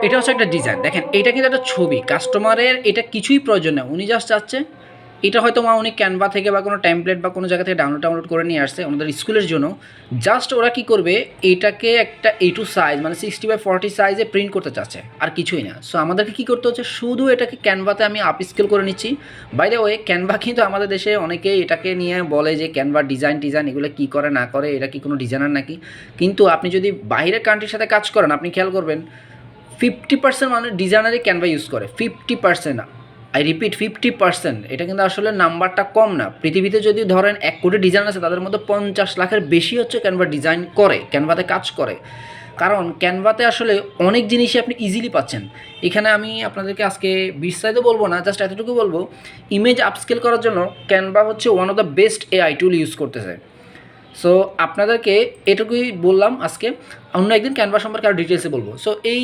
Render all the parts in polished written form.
এটা হচ্ছে একটা ডিজাইন, দেখেন এটা কিন্তু একটা ছবি, কাস্টমারের এটা কিছুই প্রয়োজন না, উনি জাস্ট চাচ্ছে এটা হয়তো উনি ক্যানভা থেকে বা কোনো টেমপ্লেট বা কোনো জায়গা থেকে ডাউনলোড করে নিয়ে আসছে ওনাদের স্কুলের জন্য। জাস্ট ওরা কী করবে, এটাকে একটা A2 সাইজ মানে 60/40 সাইজে প্রিন্ট করতে চাচ্ছে, আর কিছুই না। সো আমাদেরকে কী করতে হচ্ছে, শুধু এটাকে ক্যানভাতে আমি আপ স্কেল করে নিচ্ছি। বাই দ্য ওয়ে, ক্যানভা কিন্তু আমাদের দেশে অনেকেই এটাকে নিয়ে বলে যে ক্যানভা ডিজাইন এগুলো কী করে না করে, এটা কি কোনো ডিজাইনার নাকি। কিন্তু আপনি যদি বাইরের কান্ট্রির সাথে কাজ করেন, আপনি খেয়াল করবেন 50% মানুষ ডিজাইনারই ক্যানভা ইউজ করে। 50%, আই রিপিট 50%। এটা কিন্তু আসলে নাম্বারটা কম না। পৃথিবীতে যদি ধরেন 1 কোটি ডিজাইন আছে, তাদের মধ্যে 50 লাখের বেশি হচ্ছে ক্যানভা ডিজাইন করে, ক্যানভাতে কাজ করে। কারণ ক্যানভাতে আসলে অনেক জিনিসই আপনি ইজিলি পাচ্ছেন। এখানে আমি আপনাদেরকে আজকে বিস্তারিত বলবো না, জাস্ট এতটুকু বলবো, ইমেজ আপস্কেল করার জন্য ক্যানভা হচ্ছে one of the best AI tool use করতেছে। সো আপনাদেরকে এটুকুই বললাম আজকে, অন্য একদিন ক্যানভা সম্পর্কে আরও ডিটেলসে বলবো। সো এই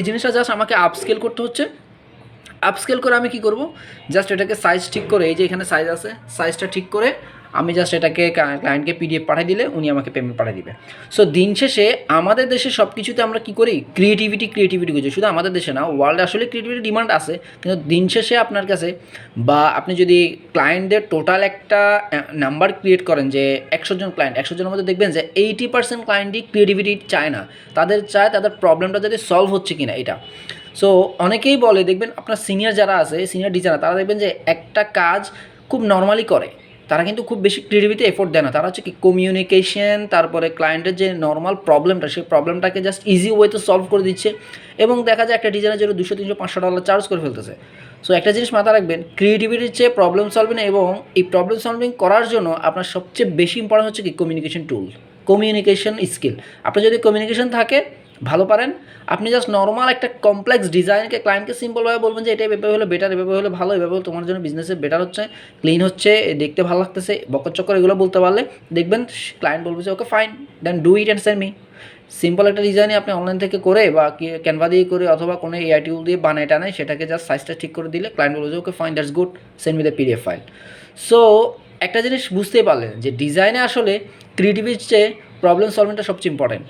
জিনিসটা জাস্ট আমাকে আপস্কেল করতে হচ্ছে। আপস্কেল করে আমি কি করব, জাস্ট এটাকে সাইজ ঠিক করে, এই যে এখানে সাইজ আছে, সাইজটা ঠিক করে আমি জাস্ট এটাকে ক্লায়েন্টকে PDF পাঠিয়ে দিলে উনি আমাকে পেমেন্ট পাঠিয়ে দিবে। সো দিন শেষে আমাদের দেশে সব কিছুতে আমরা কী করি, ক্রিয়েটিভিটি করছি। শুধু আমাদের দেশে না, ওয়ার্ল্ডে আসলে ক্রিয়েটিভিটি ডিমান্ড আছে, কিন্তু দিন শেষে আপনার কাছে বা আপনি যদি ক্লায়েন্টদের টোটাল একটা নাম্বার ক্রিয়েট করেন যে 100 জন ক্লায়েন্ট, 100 জনের মধ্যে দেখবেন যে 80% ক্লায়েন্টই ক্রিয়েটিভিটি চায় না, তাদের চায় তাদের প্রবলেমটা যাতে সলভ হচ্ছে কিনা এটা। সো অনেকেই বলে, দেখবেন আপনার সিনিয়র যারা আছে, সিনিয়র ডিজাইনার, তারা দেখবেন যে একটা কাজ খুব নর্মালি করে, তারা কিন্তু খুব বেশি ক্রিয়েটিভিটি এফোর্ট দেয় না। তারা হচ্ছে কি কমিউনিকেশন, তারপরে ক্লায়েন্টের যে নর্মাল প্রবলেমটা, সেই প্রবলেমটাকে জাস্ট ইজি ওয়েতে সলভ করে দিচ্ছে, এবং দেখা যায় একটা ডিজাইনের জন্য $200, $300, $500 চার্জ করে ফেলতেছে। সো একটা জিনিস মাথায় রাখবেন, ক্রিয়েটিভিটির চেয়ে প্রবলেম সলভিং, এবং এই প্রবলেম সলভিং করার জন্য আপনার সবচেয়ে বেশি ইম্পর্টেন্ট হচ্ছে কি কমিউনিকেশন টুল, কমিউনিকেশন স্কিল। আপনার যদি কমিউনিকেশন থাকে, ভালো পারেন, আপনি জাস্ট নর্মাল একটা কমপ্লেক্স ডিজাইনকে ক্লায়েন্টকে সিম্পলভাবে বলবেন যে এটা এভাবে হলে বেটার, এভাবে হলে ভালো, এভাবে হলে তোমার জন্য বিজনেসে বেটার হচ্ছে, ক্লিন হচ্ছে, দেখতে ভালো লাগতেছে, বকরচক্কর এগুলো বলতে পারলে দেখবেন ক্লায়েন্ট বলবে যে okay fine, then do it and send me. Simple একটা ডিজাইনই আপনি অনলাইন থেকে করে বা ক্যানভা দিয়ে করে অথবা কোনো AI টুল দিয়ে বানায় টানায় সেটাকে জাস্ট সাইজটা ঠিক করে দিলে ক্লায়েন্ট বলবে যে okay fine, that's good, send me the PDF file. So একটা জিনিস বুঝতেই পারলেন যে ডিজাইনে আসলে ক্রিয়েটিভিটির চেয়ে প্রবলেম সলভিংটা সবচেয়ে ইম্পর্টেন্ট।